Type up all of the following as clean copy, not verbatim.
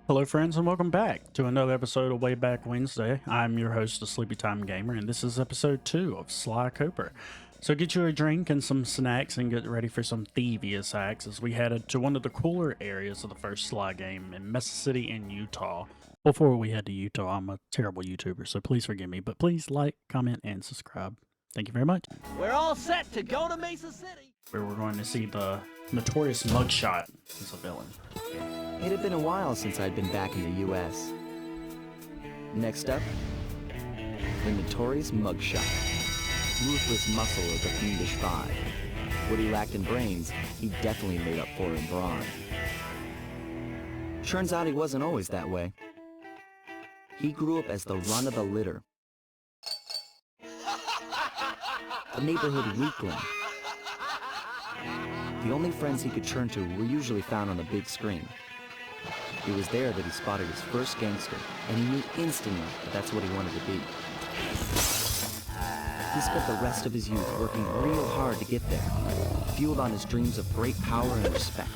Hello, friends, and welcome back to another episode of Way Back Wednesday. I'm your host, the Sleepy Time Gamer, and this is episode 2 of Sly Cooper. So get you a drink and some snacks and get ready for some thievious acts as we headed to one of the cooler areas of the first Sly game in Mesa City in Utah. Before we head to Utah, I'm a terrible YouTuber, so please forgive me, but please like, comment, and subscribe. Thank you very much. We're all set to go to Mesa City. Where we're going to see the notorious Mugshot as a villain. It had been a while since I'd been back in the U.S. Next up, the notorious Mugshot. Ruthless muscle with a fiendish vibe. What he lacked in brains, he definitely made up for in brawn. Turns out he wasn't always that way. He grew up as the run of the litter. A neighborhood weakling. The only friends he could turn to were usually found on the big screen. It was there that he spotted his first gangster, and he knew instantly that that's what he wanted to be. He spent the rest of his youth working real hard to get there, fueled on his dreams of great power and respect.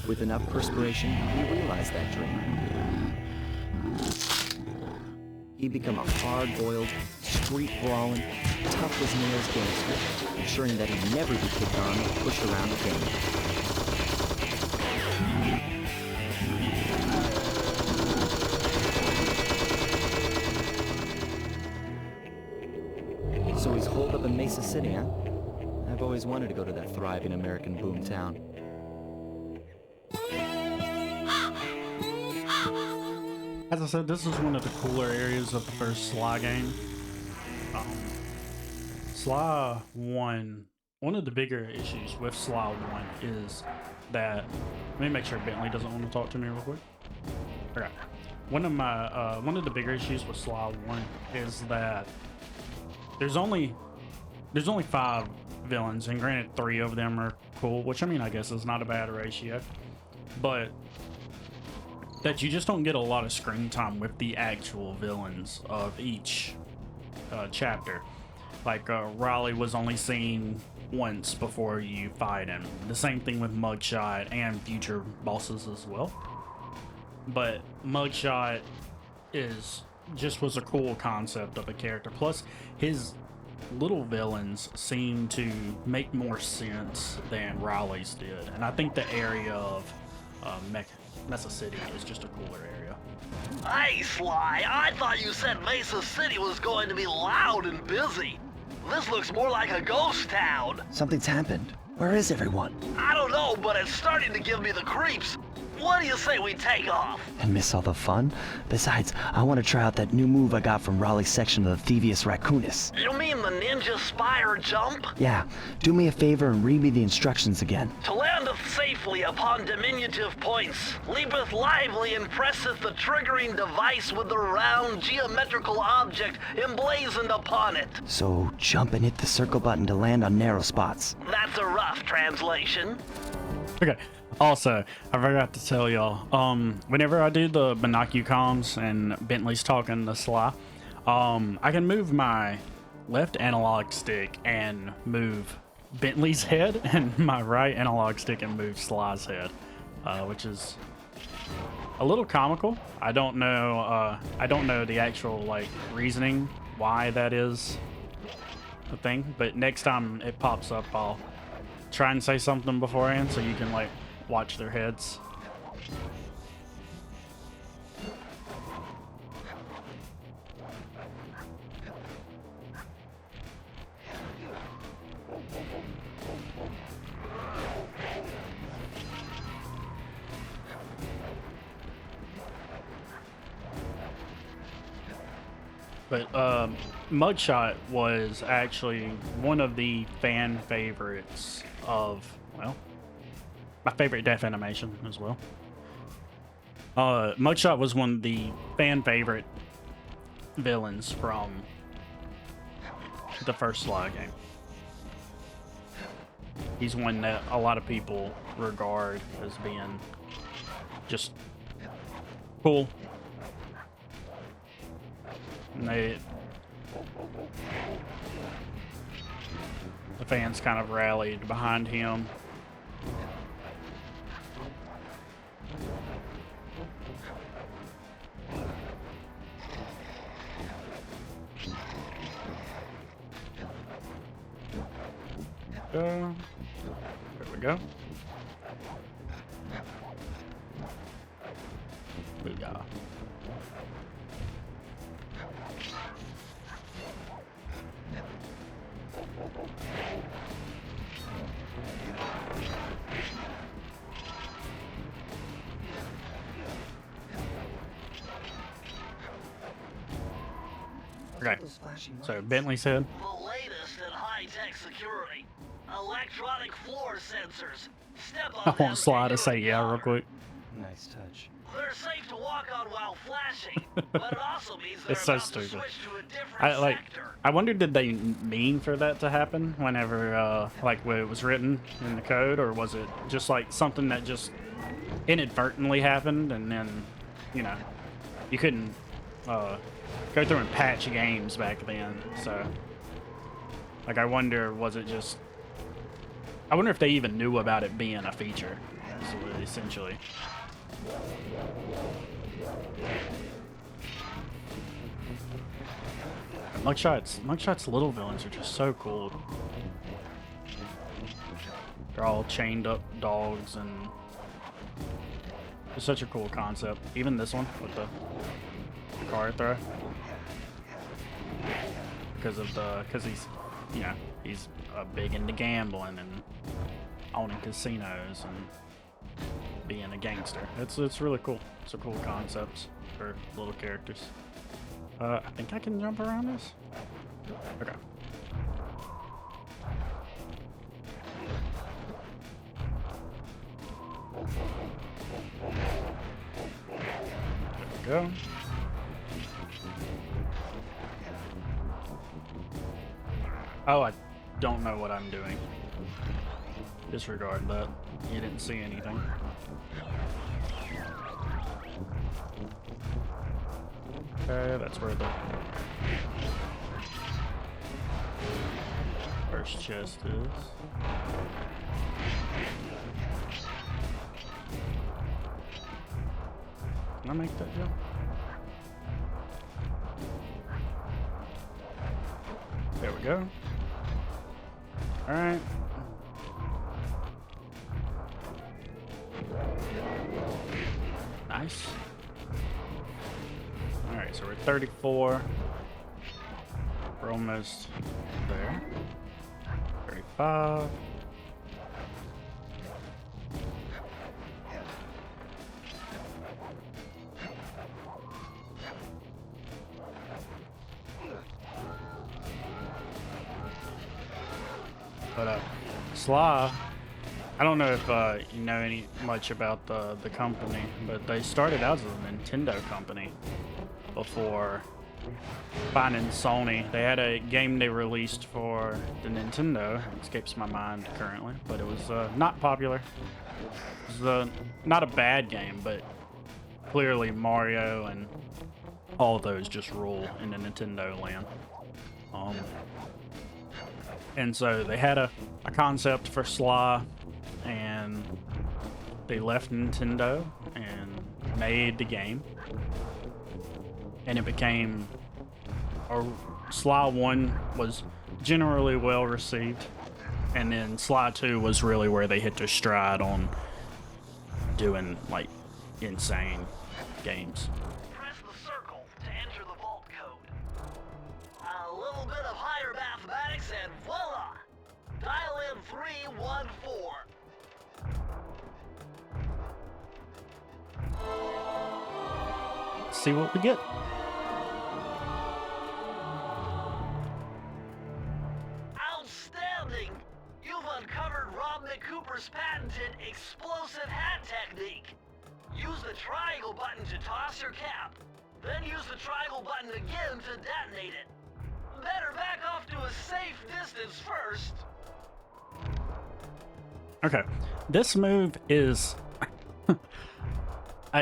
With enough perspiration, he realized that dream. He'd become a hard-boiled, street-brawling, tough-as-nails gangster, ensuring that he'd never be kicked on or pushed around again. So he's holed up in Mesa City, huh? I've always wanted to go to that thriving American boomtown. As I said, this is one of the cooler areas of the first Sly game. Sly 1, one of the bigger issues with Sly 1 is that, let me make sure Bentley doesn't want to talk to me real quick. Okay. One of the bigger issues with Sly 1 is that there's only 5 villains, and granted 3 of them are cool, which I mean I guess is not a bad ratio, but that you just don't get a lot of screen time with the actual villains of each chapter. Like Raleigh was only seen once before you fight him. The same thing with Mugshot and future bosses as well. But Mugshot was a cool concept of a character. Plus, his little villains seem to make more sense than Raleigh's did. And I think the area of Mesa City is just a cooler area. Hey, Sly, I thought you said Mesa City was going to be loud and busy. This looks more like a ghost town. Something's happened. Where is everyone? I don't know, but it's starting to give me the creeps. What do you say we take off? And miss all the fun? Besides, I want to try out that new move I got from Raleigh's section of the Thievius Raccoonus. You mean the ninja spire jump? Yeah, do me a favor and read me the instructions again. To landeth safely upon diminutive points, leapeth lively and presseth the triggering device with the round geometrical object emblazoned upon it. So jump and hit the circle button to land on narrow spots. That's a rough translation. Okay. Also, I forgot to tell y'all, whenever I do the binoculars and Bentley's talking to Sly, I can move my left analog stick and move Bentley's head, and my right analog stick and move Sly's head, which is a little comical. I don't know the actual reasoning why that is a thing, but next time it pops up, I'll try and say something beforehand so you can watch their heads. But Mugshot was actually one of the fan favorites of, well, my favorite death animation as well. Mugshot was one of the fan favorite villains from the first Sly game. He's one that a lot of people regard as being just cool. And the fans kind of rallied behind him. There we go. Booyah. Okay, so Bentley said, The latest in high-tech security. Electronic floor sensors. Step on I them want Sly to and say you're yeah real gone. quick. Nice touch. They're safe to walk on while flashing, but it also means they're It's so about to stupid. switch to a different I sector. I wondered, did they mean for that to happen whenever like when it was written in the code, or was it just like something that just inadvertently happened, and then, you know, you couldn't go through and patch games back then. So like, I wonder, was it just, I wonder if they even knew about it being a feature, essentially. Mugshot's little villains are just so cool. They're all chained up dogs, and it's such a cool concept. Even this one with the car throw, because he's, you know, he's big into gambling and owning casinos and being a gangster. It's really cool. It's a cool concept for little characters. I think I can jump around this. Okay. There we go. Oh, I don't know what I'm doing. Disregard that. You didn't see anything. Okay, that's where the first chest is. Can I make that jump? There we go. Alright. Nice. Alright, so we're 34. We're almost there. 35. But Sly, I don't know if you know any much about the company, but they started out as a Nintendo company before finding Sony. They had a game they released for the Nintendo. It escapes my mind currently, but it was not popular. It was not a bad game, but clearly Mario and all of those just rule in the Nintendo land. And so they had a concept for Sly, and they left Nintendo and made the game. And it became, Sly 1 was generally well received, and then Sly 2 was really where they hit their stride on doing like insane games. Press the circle to enter the vault code. A little bit of higher mathematics and voila! Dial in 314. Let's see what we get. Outstanding! You've uncovered Rob McCooper's patented explosive hat technique. Use the triangle button to toss your cap. Then use the triangle button again to detonate it. Better back off to a safe distance first. Okay, this move is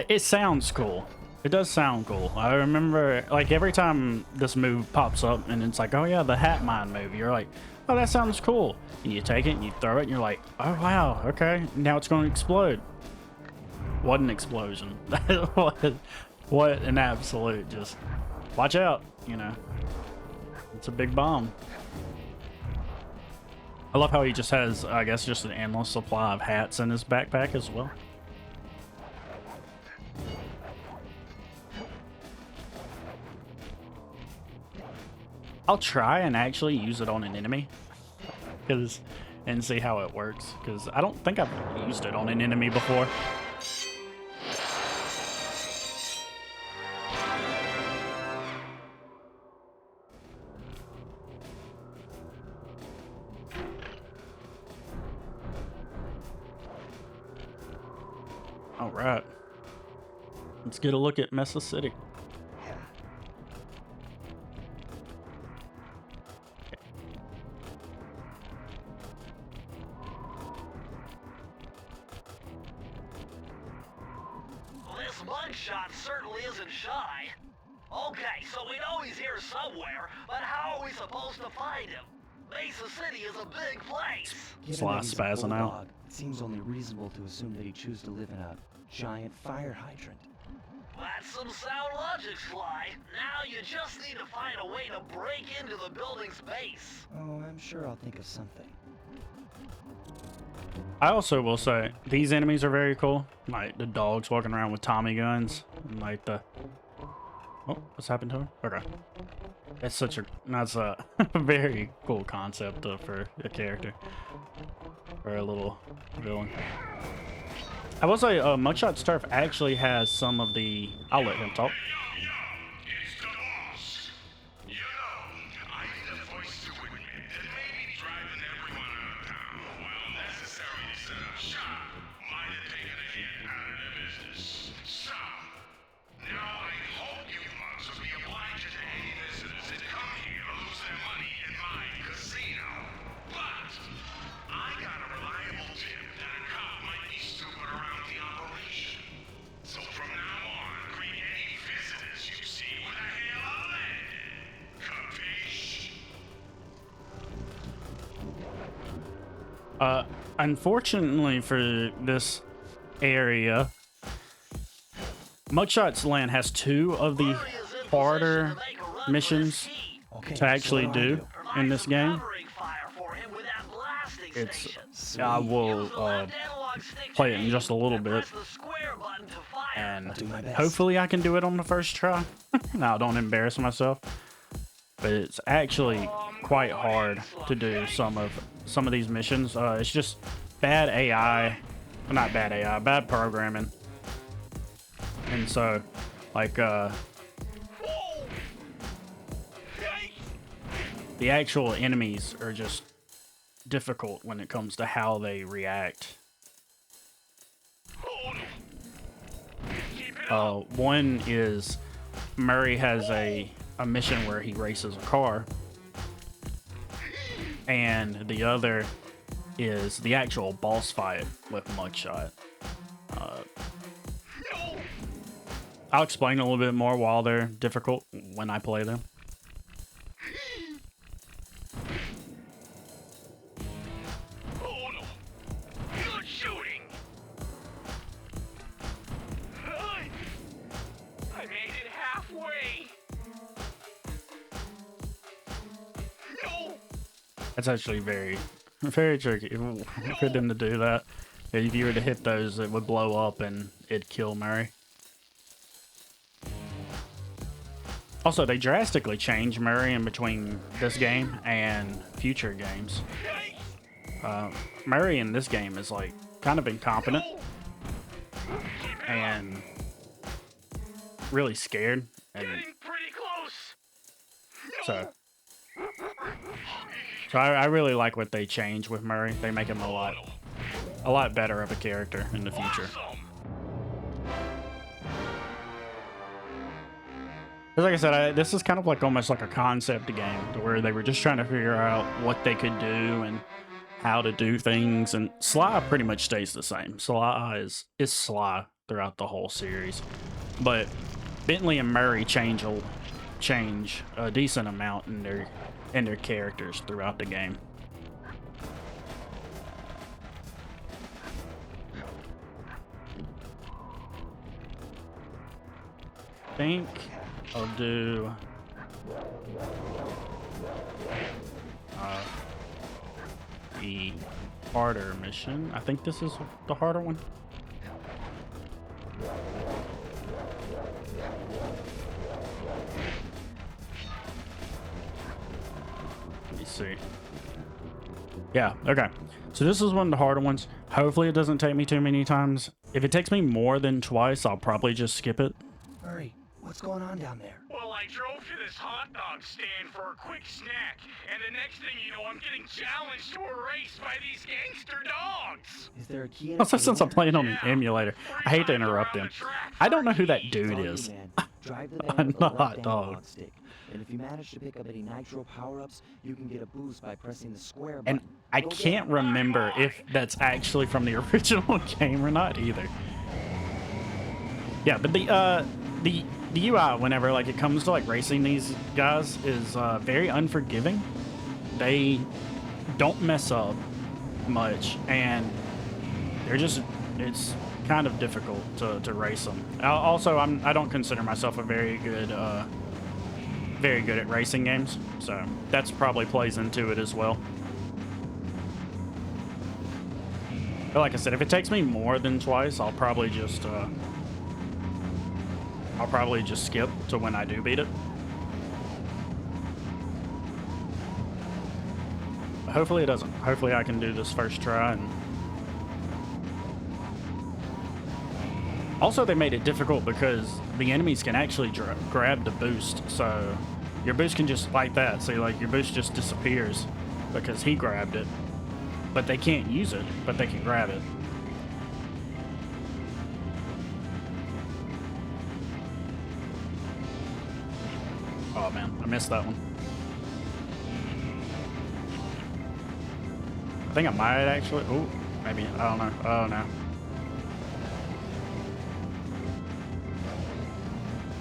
it sounds cool. It does sound cool. I remember, like, every time this move pops up and it's like, oh yeah, the hat mine move, you're like, oh, that sounds cool. And you take it and you throw it and you're like, oh wow, okay, now it's going to explode. What an explosion. what an absolute, just watch out, you know. It's a big bomb. I love how he just has, I guess, just an endless supply of hats in his backpack as well. I'll try and actually use it on an enemy and see how it works, because I don't think I've used it on an enemy before. All right, let's get a look at Mesa City. This Mugshot certainly isn't shy. Okay, so we know he's here somewhere, but how are we supposed to find him? Mesa City is a big place. It's a lot of spazzing out. It seems only reasonable to assume that he'd choose to live in a giant fire hydrant. That's some sound logic, Sly. Now you just need to find a way to break into the building's base. Oh, I'm sure I'll think of something. I also will say these enemies are very cool. Like the dogs walking around with Tommy guns, and like the what's happened to him? Okay, that's a very cool concept for a character or a little villain. I will say Mugshot's turf actually has some of the. I'll let him talk. It's the boss. You know, I need a voice to admit that maybe driving everyone out of town while necessary to set up shop might have taken a hit out of their business. So, now I hope you mugs will be obliged to any visitors that come here to lose their money in my casino. But I got a reliable tip that a cop might be stupid around the operation. So from now on, greet any visitors you see with a hail of lead. Capiche? Unfortunately for this area, Mugshot's land has two of the harder missions to actually do in this game. I will play it in just a little bit, and hopefully I can do it on the first try. Now, don't embarrass myself, but it's actually quite hard to do some of these missions. It's just bad AI, well, not bad AI, bad programming, and so like the actual enemies are just difficult when it comes to how they react. One is Murray has a mission where he races a car, and the other is the actual boss fight with Mugshot. I'll explain a little bit more while they're difficult when I play them. That's actually very, very tricky for them to do that. If you were to hit those, it would blow up and it'd kill Murray. Also, they drastically changed Murray in between this game and future games. Murray in this game is like kind of incompetent and really scared, and so I really like what they changed with Murray. They make him a lot better of a character in the future. Because like I said, this is kind of like almost like a concept game to where they were just trying to figure out what they could do and how to do things. And Sly pretty much stays the same. Sly is Sly throughout the whole series, but Bentley and Murray change a decent amount in their characters throughout the game. I think I'll do the harder mission. I think this is the harder one. Let me see. Yeah, okay. So this is one of the harder ones. Hopefully it doesn't take me too many times. If it takes me more than twice, I'll probably just skip it. Hurry, what's going on down there? Well, I drove to this hot dog stand for a quick snack, and the next thing you know, I'm getting challenged to a race by these gangster dogs. Is there a key in it Also, for since the I'm playing on an Yeah. emulator, I hate to interrupt him. I don't know who that dude winner? is. Man. Drive the van I'm with the not left hot dog. analog stick. And if you manage to pick up any nitro power-ups, you can get a boost by pressing the square And button. I Go get can't 'em. remember if that's actually from the original game or not either. Yeah, but the UI whenever like it comes to like racing these guys is very unforgiving. They don't mess up much, and they're just it's kind of difficult to race them. Also, I don't consider myself a very good at racing games, so that's probably plays into it as well. But like I said, if it takes me more than twice, I'll probably just skip to when I do beat it. But hopefully it doesn't. Hopefully I can do this first try. And also, they made it difficult because the enemies can actually grab the boost, so your boost can just like that. So like your boost just disappears because he grabbed it, but they can't use it, but they can grab it. Oh man, I missed that one. I think I might actually. Oh, maybe. I don't know. Oh no.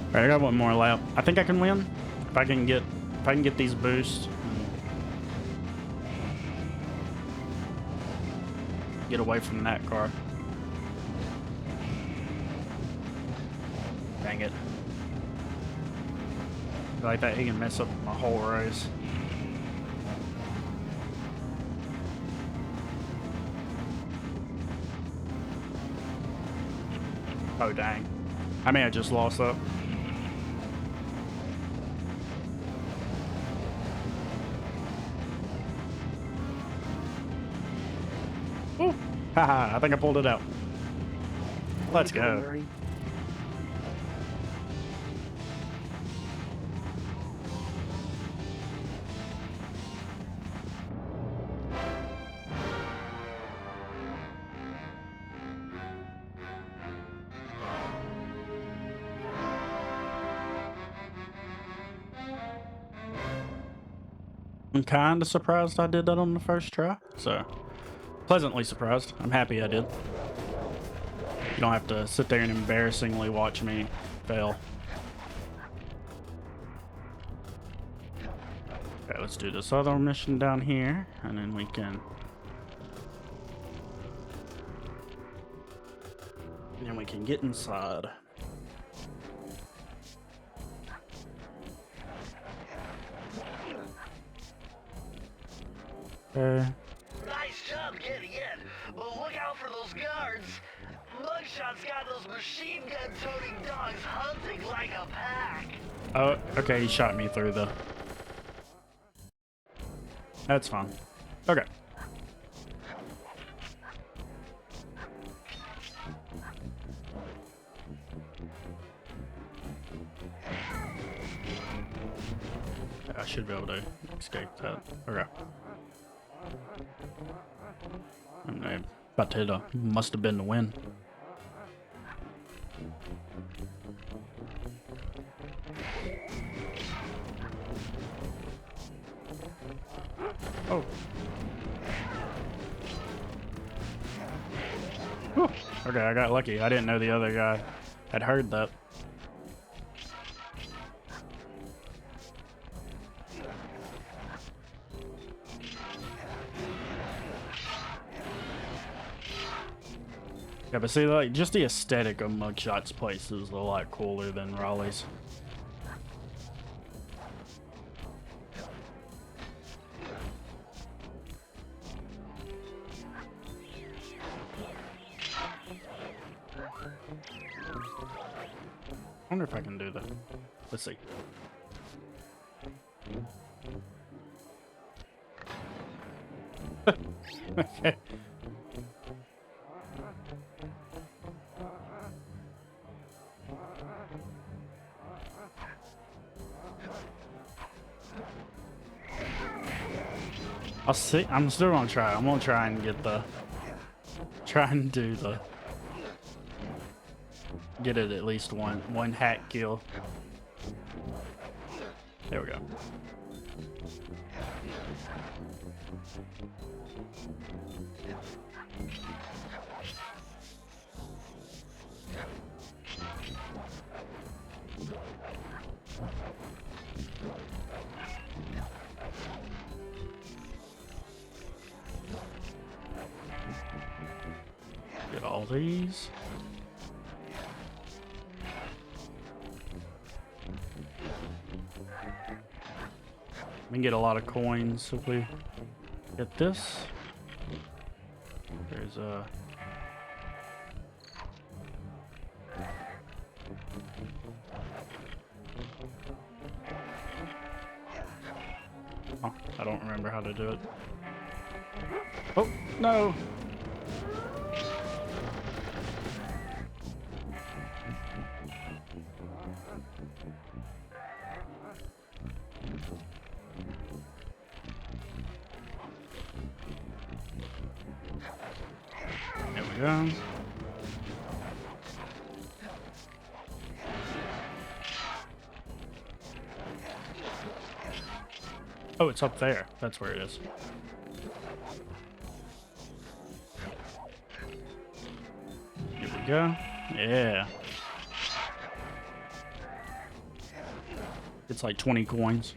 Alright, I got one more lap. I think I can win if I can get these boosts. Get away from that car. Dang it. Like that, he can mess up my whole race. Oh dang. I may have just lost that. Woo! Haha, I think I pulled it out. Let's Way to go. Murray. I'm kind of surprised I did that on the first try. So, pleasantly surprised. I'm happy I did. You don't have to sit there and embarrassingly watch me fail. Okay, let's do this other mission down here, and then we can... then we can get inside. Okay. Nice job getting in, but look out for those guards. Mugshot's got those machine gun toting dogs hunting like a pack. Oh, okay, he shot me through the... That's fine. Okay. I should be able to escape that. Okay. I'm about to hit a must have been the win. Oh. Whew. Okay, I got lucky. I didn't know the other guy had heard that. Yeah, but see, like, just the aesthetic of Mugshot's place is a lot cooler than Raleigh's. I wonder if I can do that. Let's see. Okay. I'll see. I'm still gonna try. I'm gonna try and get the. Try and do the. Get it at least one hack kill. There we go. Get all these. We can get a lot of coins if we get this. There's a... Oh, I don't remember how to do it. Oh, no! There we go. Oh, it's up there. That's where it is. Here we go. Yeah. It's like 20 coins.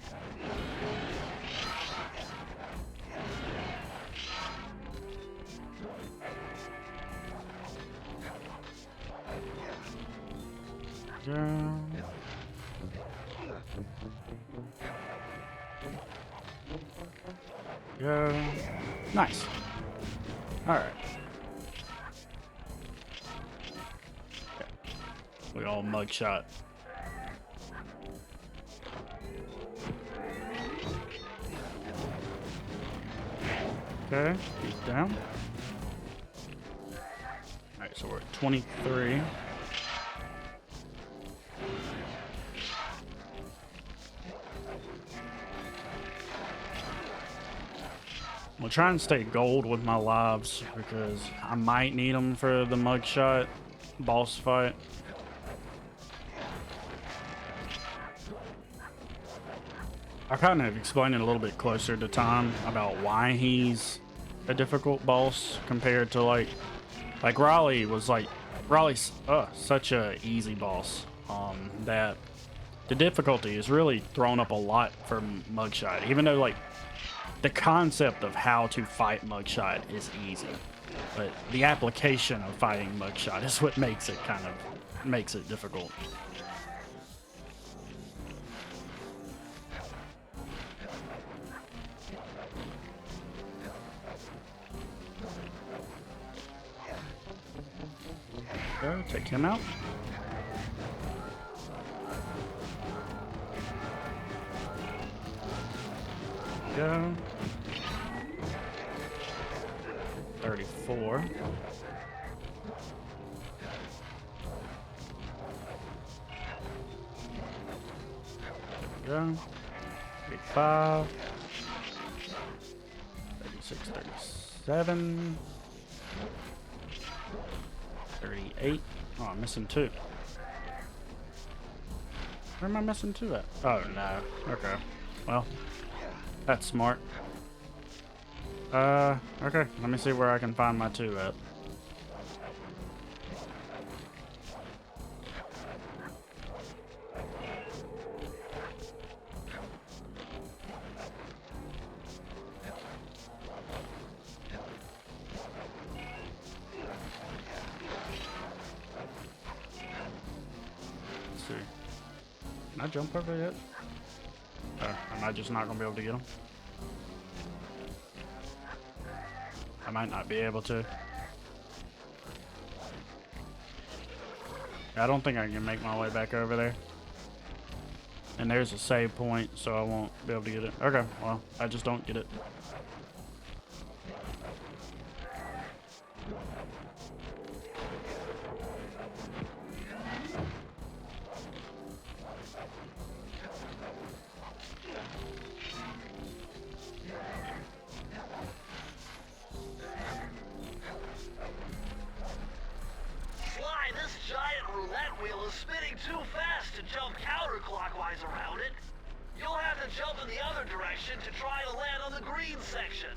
Go. Go. Nice. All right. Okay. We all mugshot. Okay, he's down. All right, so we're at 23. I'll try and stay gold with my lives because I might need them for the mugshot boss fight. I kind of explained it a little bit closer to time about why he's a difficult boss compared to like Raleigh's such a easy boss that the difficulty is really thrown up a lot for mugshot, even though like the concept of how to fight mugshot is easy, but the application of fighting mugshot is what makes it difficult. Go, take him out. Go. 34. There we go. 35. 36, 37. 38. Oh, I'm missing 2. Where am I missing 2 at? Oh, no. Okay. Well, that's smart. Okay. Let me see where I can find my 2 at. Let's see. Can I jump over yet? Am I just not gonna be able to get them? I might not be able to. I don't think I can make my way back over there. And there's a save point, so I won't be able to get it. Okay, well, I just don't get it. Too fast to jump counterclockwise around it. You'll have to jump in the other direction to try to land on the green section.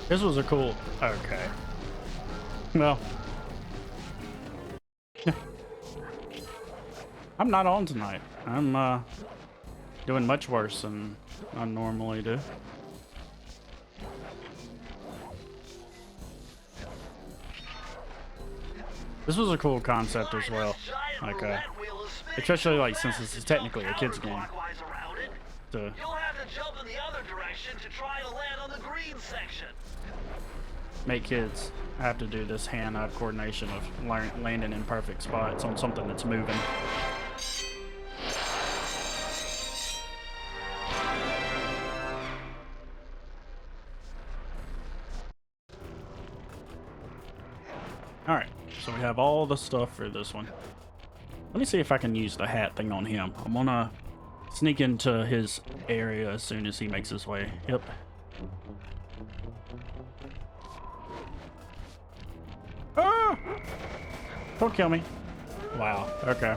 This was a cool... Okay. Well. I'm not on tonight. I'm doing much worse than I normally do. This was a cool concept as well. Like, especially like since this is technically a kid's game. You'll have to jump in the other direction to try to land on the green section. Make kids have to do this hand-eye coordination of landing in perfect spots on something that's moving. All right. So we have all the stuff for this one. Let me see if I can use the hat thing on him. I'm gonna sneak into his area as soon as he makes his way. Yep. Ah! Don't kill me. Wow. Okay.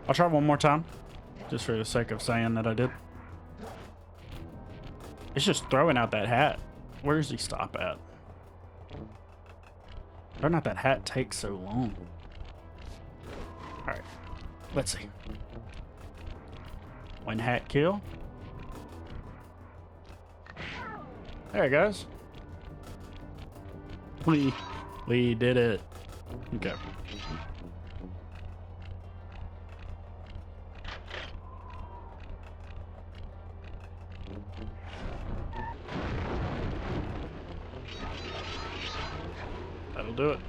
I'll try one more time. Just for the sake of saying that I did. It's just throwing out that hat. Where does he stop at? Why not that hat take so long? Alright. Let's see. One hat kill. There it goes. We did it. Okay. That'll do it.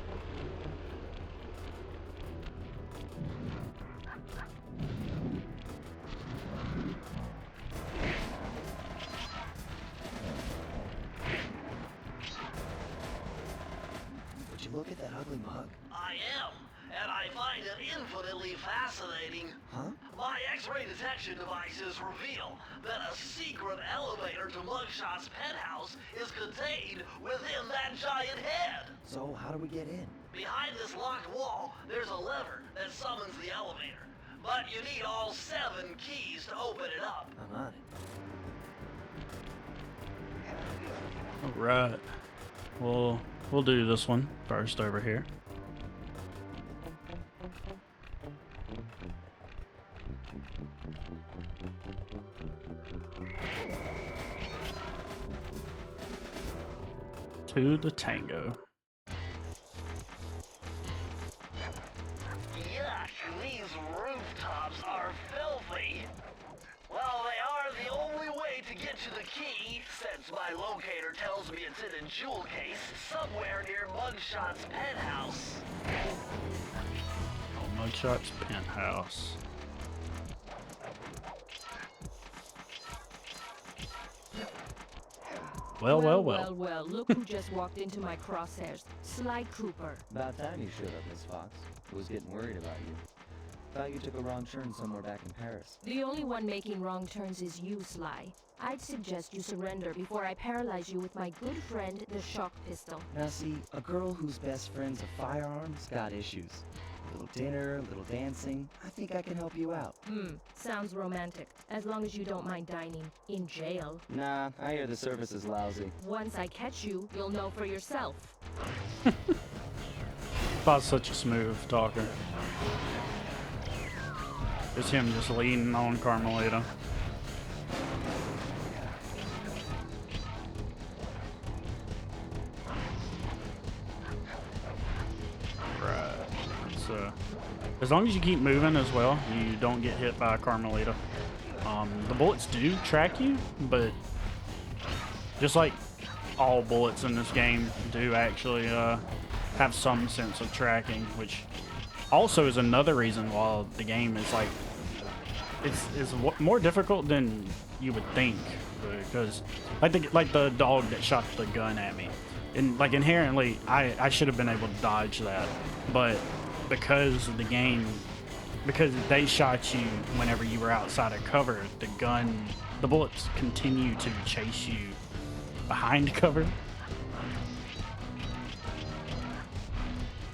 Would you look at that ugly mug? I am, and I find it infinitely fascinating. Huh? My X-ray detection devices reveal that a secret elevator to Mugshot's penthouse is contained within that giant head. So how do we get in? Behind this locked wall, there's a lever that summons the elevator. But you need all 7 keys to open it up. I'm on it. All right. We'll do this one first over here. To the tango. Yuck, these rooftops are filthy. Well, they are the only way to get to the key, since my locator tells me it's in a jewel case somewhere near Mugshot's penthouse. Oh, Mugshot's penthouse. Well, look who just walked into my crosshairs. Sly Cooper. About time you showed up, Miss Fox. I was getting worried about you. Thought you took a wrong turn somewhere back in Paris. The only one making wrong turns is you, Sly. I'd suggest you surrender before I paralyze you with my good friend, the shock pistol. Now see, a girl whose best friend's a firearm's got issues. A little dinner, a little dancing. I think I can help you out. Sounds romantic. As long as you don't mind dining in jail. Nah, I hear the service is lousy. Once I catch you, you'll know for yourself. Bob's such a smooth talker. It's him just leaning on Carmelita. Right. So, as long as you keep moving as well, you don't get hit by Carmelita. The bullets do track you, but just like all bullets in this game do actually have some sense of tracking, which also is another reason why the game is like it's more difficult than you would think, because like the dog that shot the gun at me, and like inherently I should have been able to dodge that, but because they shot you whenever you were outside of cover, the bullets continue to chase you behind cover.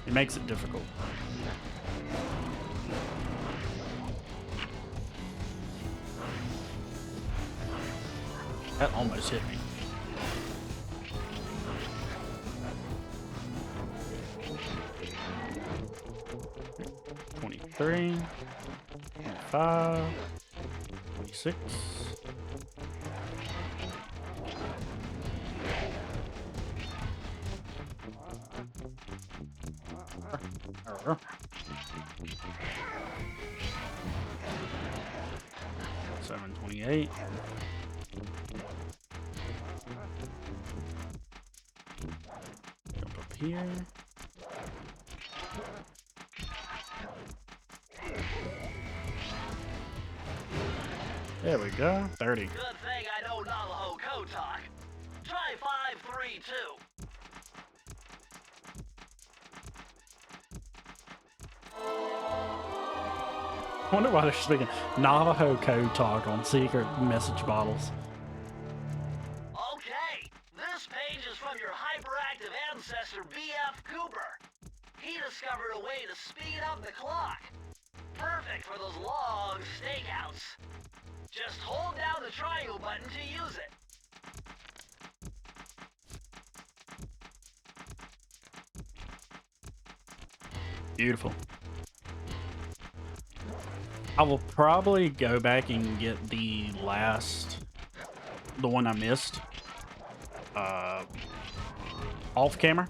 It makes it difficult. That almost hit me. $23, $25, $26. $728. Jump up here. There we go. 30. Good thing I know Navajo code talk. Try 532. I wonder why they're speaking Navajo code talk on secret message bottles. Okay, this page is from your hyperactive ancestor BF Cooper. He discovered a way to speed up the clock. Perfect for those long stakeouts. Just hold down the triangle button to use it. Beautiful. I will probably go back and get the one I missed, off camera.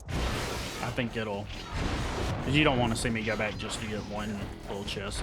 I think it'll, because you don't want to see me go back just to get one little chest.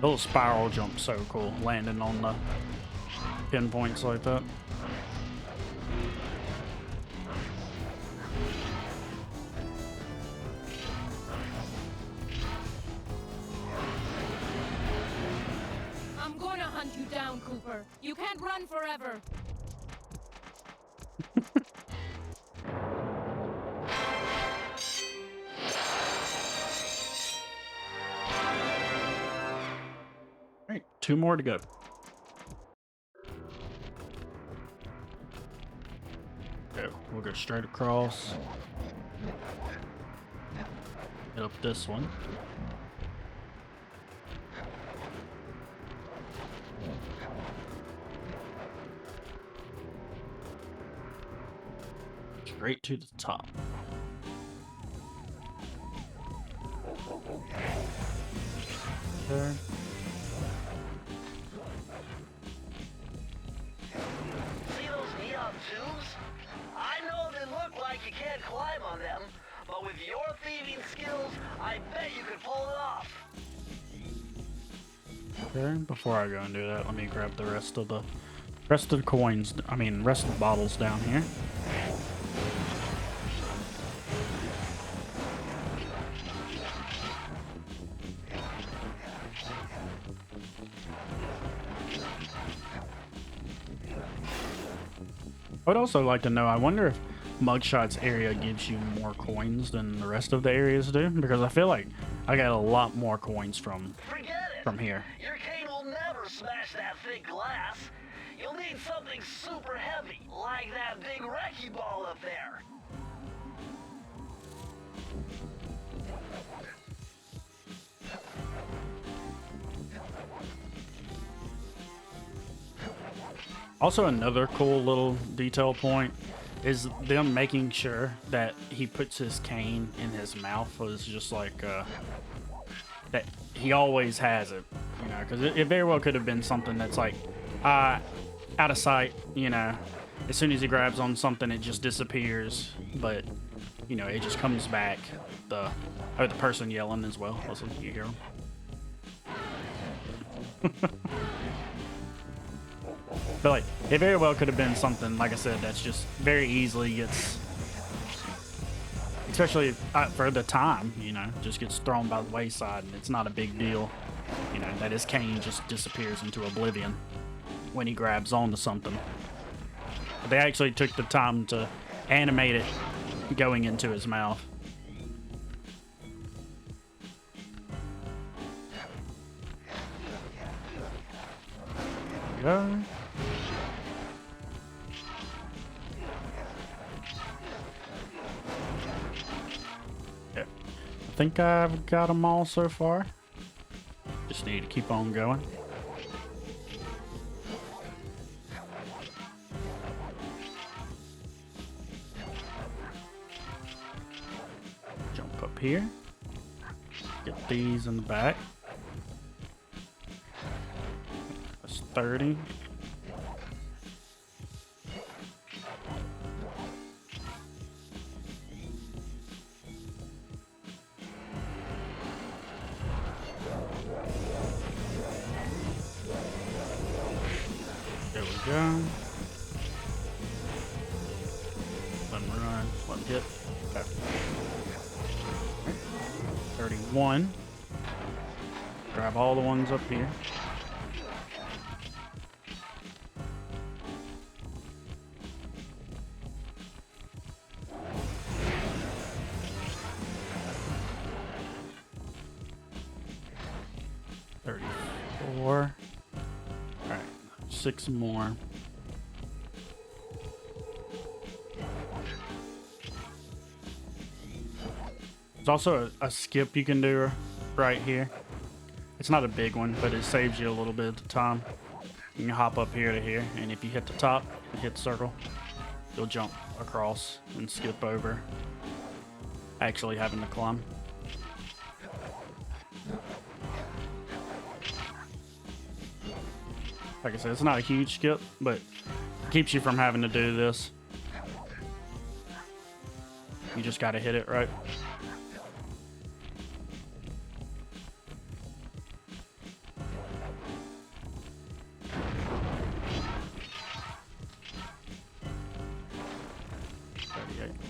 The little spiral jump's so cool, landing on the pinpoints like that. I'm gonna hunt you down, Cooper. You can't run forever. Alright, 2 more to go. Okay, we'll go straight across. Hit up this one. Straight to the top. There. See those neon tubes? I know they look like you can't climb on them, but with your thieving skills, I bet you could pull it off. Okay, before I go and do that, let me grab the rest of the coins, rest of the bottles down here. I would also like to know, I wonder if Mugshot's area gives you more coins than the rest of the areas do, because I feel like I got a lot more coins from here. Your cane will never smash that thick glass. You'll need something super heavy, like that big wrecking ball up there. Also, another cool little detail point is them making sure that he puts his cane in his mouth was just like that he always has it, you know, because it very well could have been something that's like out of sight, you know. As soon as he grabs on something, it just disappears, but you know, it just comes back. The person yelling as well. Listen, you hear him. But like, it very well could have been something, like I said, that's just very easily gets, especially for the time, you know, just gets thrown by the wayside, and it's not a big deal, you know, that his cane just disappears into oblivion when he grabs onto something. But they actually took the time to animate it going into his mouth. There we go. Yeah. I think I've got them all so far. Just need to keep on going. Jump up here. Get these in the back. That's 30. There we go. Let him run. Let him hit. Okay. 31. Grab all the ones up here. All right, 6 more. There's also a skip you can do right here. It's not a big one, but it saves you a little bit of time. You can hop up here to here, and if you hit the top and hit circle, you'll jump across and skip over actually having to climb. Like I said, it's not a huge skip, but it keeps you from having to do this. You just gotta hit it right.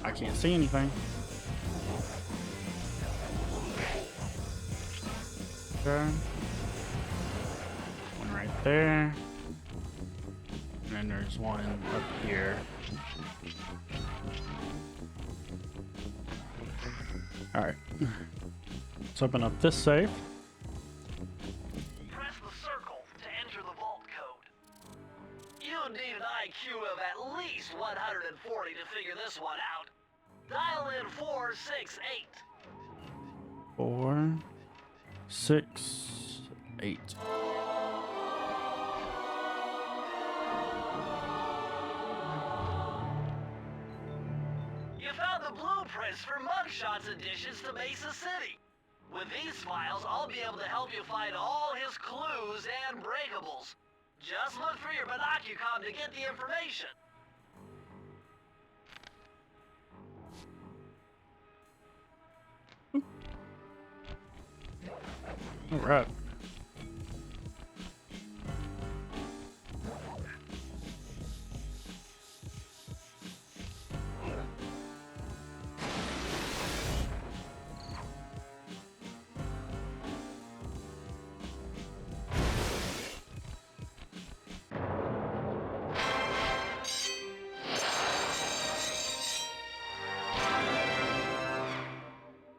I can't see anything. Okay. One right there. And then there's one up here. Alright. Let's open up this safe. Press the circle to enter the vault code. You need an IQ of at least 140 to figure this one out. Dial in 468. 4, 6, 8. You found the blueprints for Mugshot's additions to Mesa City. With these files, I'll be able to help you find all his clues and breakables. Just look for your binocucom to get the information. All right.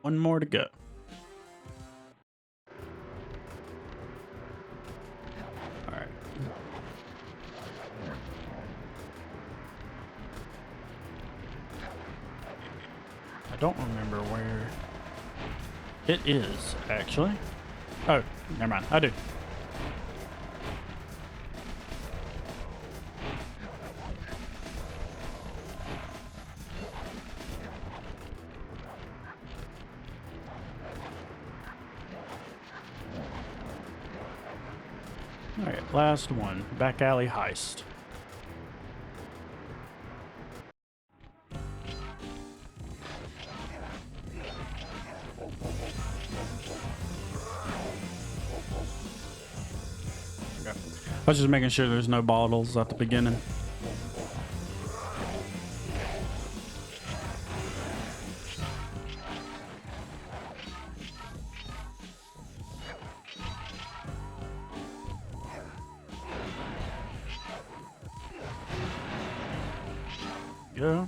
One more to go. Alright. I don't remember where it is, actually. Oh, never mind. I do. Last one. Back alley heist. Okay. I was just making sure there's no bottles at the beginning. Yeah.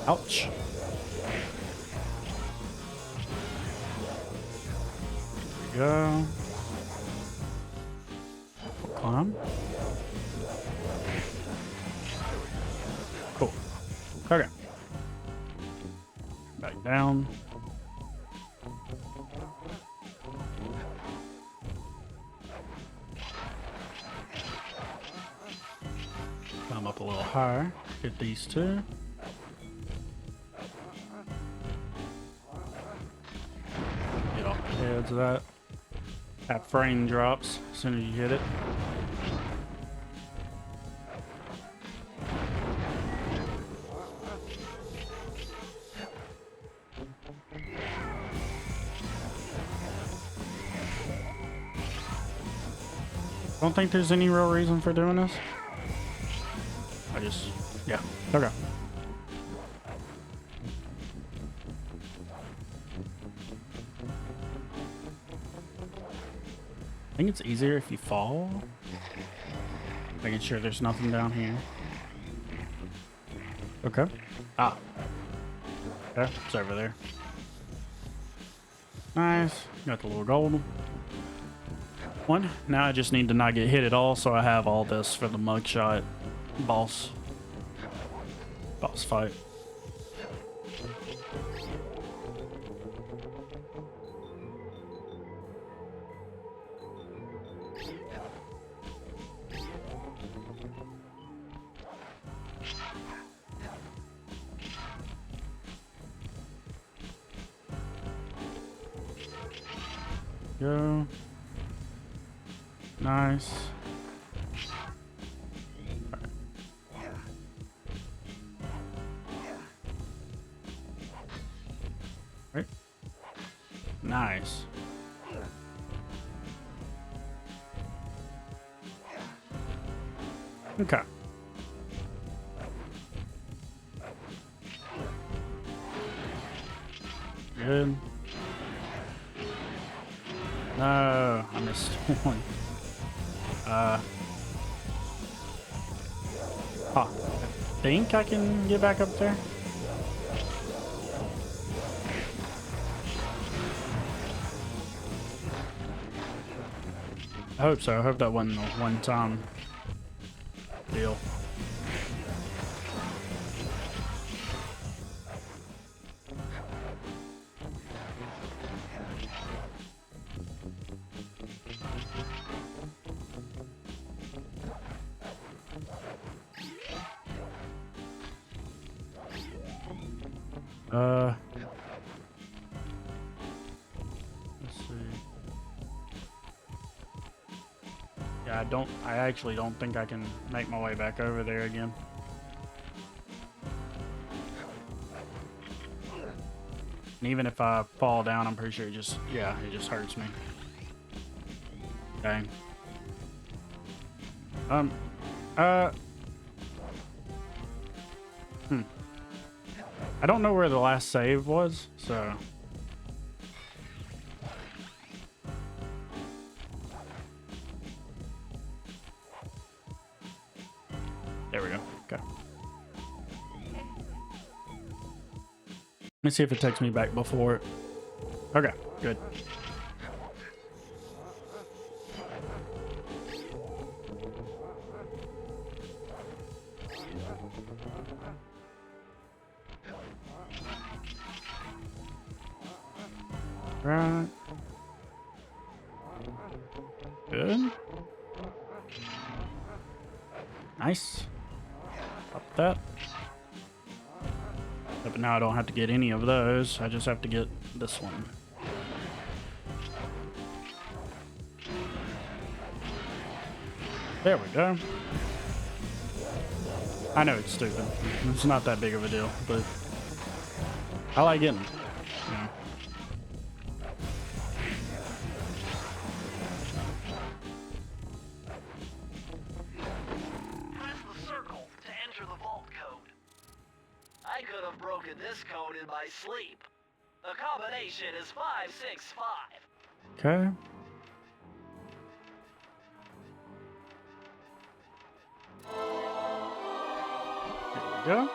Ouch. There we go. Climb. Cool. Okay. Back down. Climb up a little higher. Hit these two. Get off the heads of that. That frame drops as soon as you hit it. Don't think there's any real reason for doing this. Yeah, okay. I think it's easier if you fall. Making sure there's nothing down here. Okay. Ah. Okay, it's over there. Nice. Got the little gold one. Now I just need to not get hit at all, so I have all this for the mugshot boss fight. Go. Nice. Right. Nice. Okay. Good. No, I missed one. I think I can get back up there. I hope so. I hope that wasn't a one-time deal. Let's see. Yeah, I actually don't think I can make my way back over there again. And even if I fall down, I'm pretty sure it just hurts me. Dang. I don't know where the last save was, so. There we go. Okay. Let me see if it takes me back before it. Okay, good. Right. Good. Nice. Pop that. But now I don't have to get any of those. I just have to get this one. There we go. I know it's stupid. It's not that big of a deal, but I like getting them. You know. Press the circle to enter the vault code. I could have broken this code in my sleep. The combination is 565. Okay. There we go.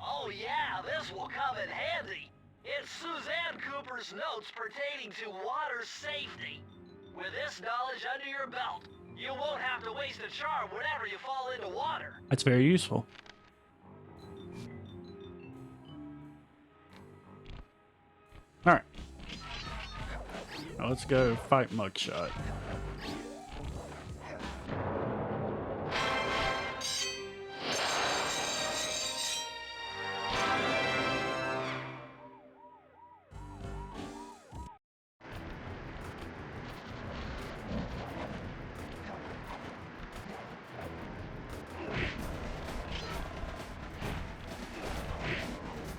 Oh yeah, this will come in handy. It's Suzanne Cooper's notes pertaining to water safety. With this knowledge under your belt, you won't have to waste a charm whenever you fall into water. That's very useful. Alright. Now let's go fight Mugshot.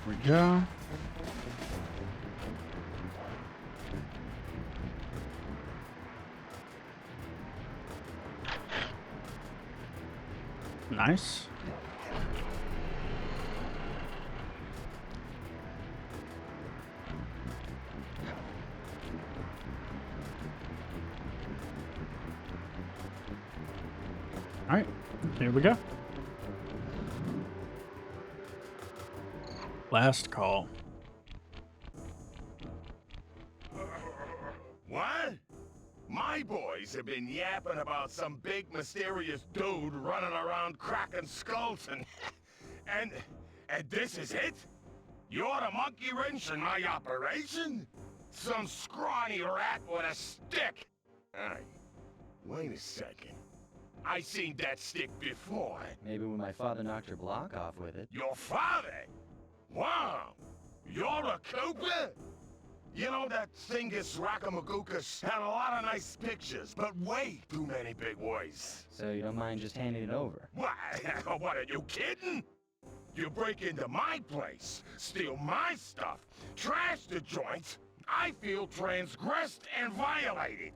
There we go. Nice. All right, here we go. Last call. What? My boys have been yapping about some big mysterious dude running around cracking skulls and this is it? You're the monkey wrench in my operation? Some scrawny rat with a stick? Hey, wait a second. I seen that stick before. Maybe when my father knocked your block off with it. Your father? Wow! You're a Cooper? You know, that Thingus Rackamagookus had a lot of nice pictures, but way too many big words. So you don't mind just handing it over? What? What, are you kidding? You break into my place, steal my stuff, trash the joints, I feel transgressed and violated.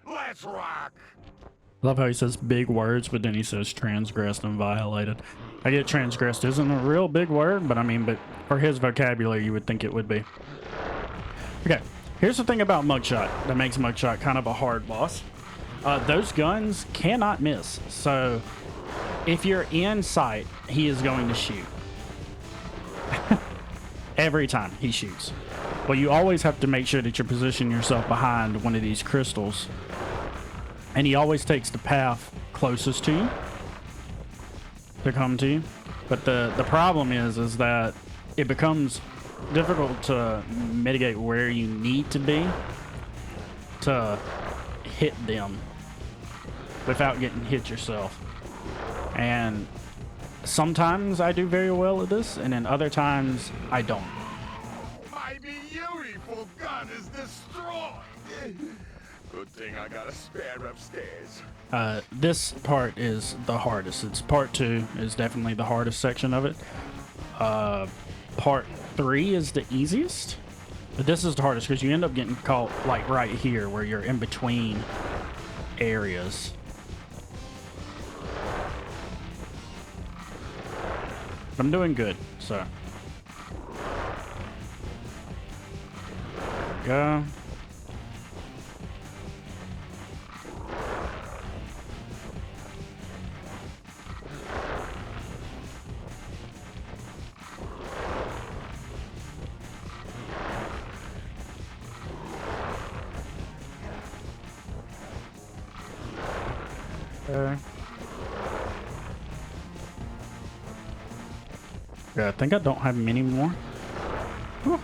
Let's rock! I love how he says big words, but then he says transgressed and violated. I get transgressed isn't a real big word, but I mean, but for his vocabulary, you would think it would be. Okay, here's the thing about Mugshot that makes Mugshot kind of a hard boss. Those guns cannot miss, so if you're in sight, he is going to shoot. Every time he shoots. Well, you always have to make sure that you position yourself behind one of these crystals. And he always takes the path closest to you to come to you. But the problem is that it becomes difficult to mitigate where you need to be to hit them without getting hit yourself. And sometimes I do very well at this, and then other times I don't. My beautiful gun is destroyed! Good thing I got a spare upstairs. This part is the hardest. It's part 2 is definitely the hardest section of it. Part 3 is the easiest, but this is the hardest because you end up getting caught like right here where you're in between areas. But I'm doing good, so. Go. Yeah, I think I don't have many more. Whew.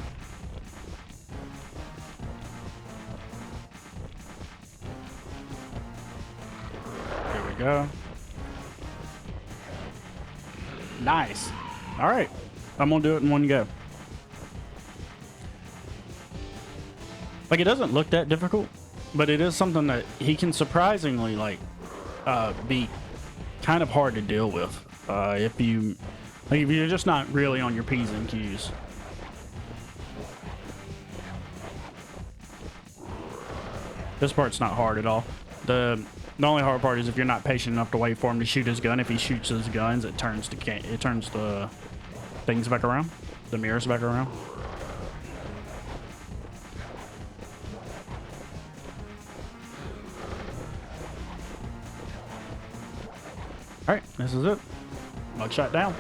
go. Nice. All right. I'm going to do it in one go. Like, it doesn't look that difficult, but it is something that he can surprisingly, like, be kind of hard to deal with. If you're just not really on your P's and Q's. This part's not hard at all. The only hard part is if you're not patient enough to wait for him to shoot his gun. If he shoots his guns, it turns the things back around, the mirrors back around. All right, this is it. Mugshot down.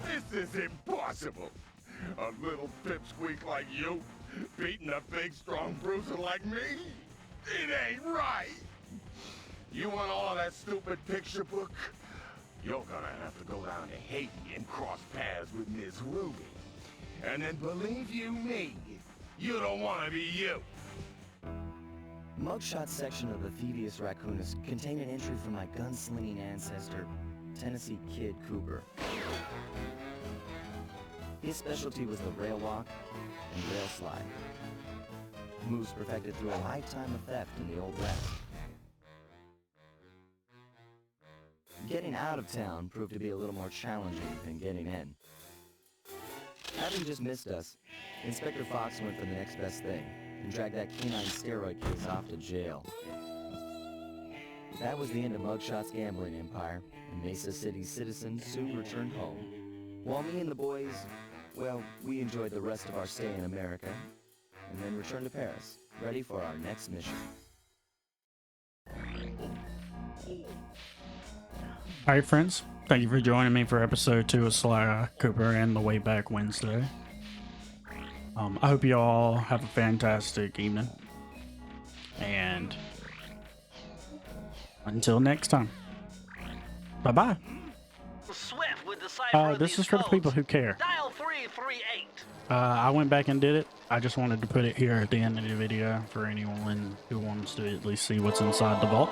This is impossible. A little pipsqueak like you beating a big, strong bruiser like me? It ain't right. You want all of that stupid picture book? You're gonna have to go down to Haiti and cross paths with Miss Ruby. And then believe you me, you don't want to be you. Mugshot's section of the Thievius Raccoonus contained an entry from my gunslinging ancestor, Tennessee Kid Cooper. His specialty was the rail walk and rail slide. Moves perfected through a lifetime of theft in the Old West. Getting out of town proved to be a little more challenging than getting in. Having just missed us, Inspector Fox went for the next best thing and dragged that canine steroid case off to jail. That was the end of Mugshot's gambling empire, and Mesa City citizens soon returned home. While me and the boys, well, we enjoyed the rest of our stay in America, and then returned to Paris, ready for our next mission. All right, friends. Thank you for joining me for episode 2 of Sly Cooper and the Way Back Wednesday. I hope you all have a fantastic evening. And until next time. Bye-bye. Swift with the cipher of This these is for the codes. people who care. Dial 338. I went back and did it. I just wanted to put it here at the end of the video for anyone who wants to at least see what's inside the vault.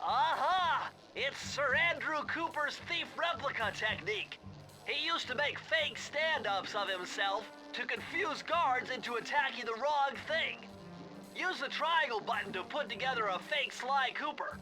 Aha! It's Sir Andrew Cooper's thief replica technique. He used to make fake stand-ups of himself to confuse guards into attacking the wrong thing. Use the triangle button to put together a fake Sly Cooper.